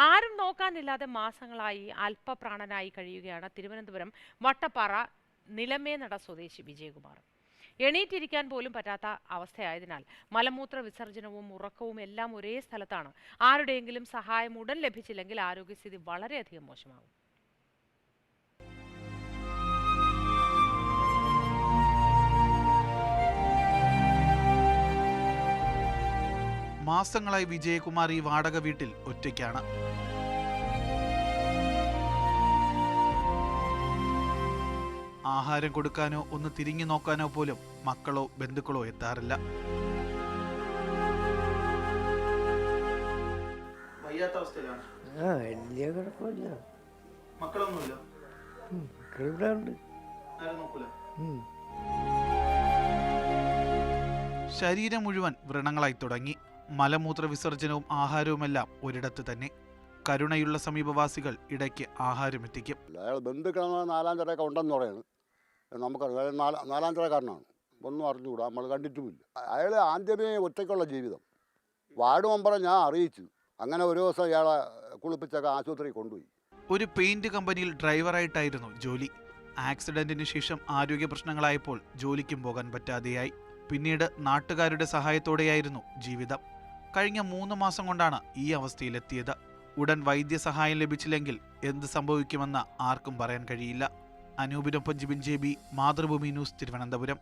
ആരും നോക്കാനില്ലാതെ മാസങ്ങളായി അല്പപ്രാണനായി കഴിയുകയാണ് തിരുവനന്തപുരം വട്ടപ്പാറ നിലമേനട സ്വദേശി വിജയകുമാർ. എണീറ്റിരിക്കാൻ പോലും പറ്റാത്ത അവസ്ഥയായതിനാൽ മലമൂത്ര വിസർജനവും ഉറക്കവും എല്ലാം ഒരേ സ്ഥലത്താണ്. ആരുടെയെങ്കിലും സഹായം ഉടൻ ലഭിച്ചില്ലെങ്കിൽ ആരോഗ്യസ്ഥിതി വളരെയധികം മോശമാകും. മാസങ്ങളായി വിജയകുമാർ ഈ വാടക വീട്ടിൽ ഒറ്റയ്ക്കാണ്. ആഹാരം കൊടുക്കാനോ ഒന്ന് തിരിഞ്ഞു നോക്കാനോ പോലും മക്കളോ ബന്ധുക്കളോ എത്താറില്ല. വയ്യാത്ത അവസ്ഥയിലാണ്. മക്കളൊന്നുമില്ല. ശരീരം മുഴുവൻ വ്രണങ്ങളായി തുടങ്ങി. മലമൂത്ര വിസർജനവും ആഹാരവുമെല്ലാം ഒരിടത്ത് തന്നെ. കരുണയുള്ള സമീപവാസികൾ ഇടയ്ക്ക് ആഹാരം എത്തിക്കും. അയാൾ ബന്ധുക്കളെന്ന് 4-5 തരയൊക്കെ ഉണ്ടെന്ന് പറയുന്നത് നമുക്കറിയാം. 4-5 തരക്കാരനാണ്. ഒന്നും അറിഞ്ഞുകൂടാ, നമ്മൾ കണ്ടിട്ടുമില്ല. അയാൾ ആദ്യമേ ഒറ്റയ്ക്കുള്ള ജീവിതം. വാർഡ് മെമ്പറെ ഞാൻ അറിയിച്ചു. അങ്ങനെ ഒരു ദിവസം ഇയാളെ കുളിപ്പിച്ചൊക്കെ ആശുപത്രിയിൽ കൊണ്ടുപോയി. ഒരു പെയിന്റ് കമ്പനിയിൽ ഡ്രൈവറായിട്ടായിരുന്നു ജോലി. ആക്സിഡന്റിന് ശേഷം ആരോഗ്യ പ്രശ്നങ്ങളായപ്പോൾ ജോലിക്കും പോകാൻ പറ്റാതെയായി. പിന്നീട് നാട്ടുകാരുടെ സഹായത്തോടെയായിരുന്നു ജീവിതം. കഴിഞ്ഞ 3 മാസം കൊണ്ടാണ് ഈ അവസ്ഥയിലെത്തിയത്. ഉടൻ വൈദ്യസഹായം ലഭിച്ചില്ലെങ്കിൽ എന്ത് സംഭവിക്കുമെന്ന് ആർക്കും പറയാൻ കഴിയില്ല. അനൂപിനൊപ്പം ജിബിൻ JB, മാതൃഭൂമി ന്യൂസ്, തിരുവനന്തപുരം.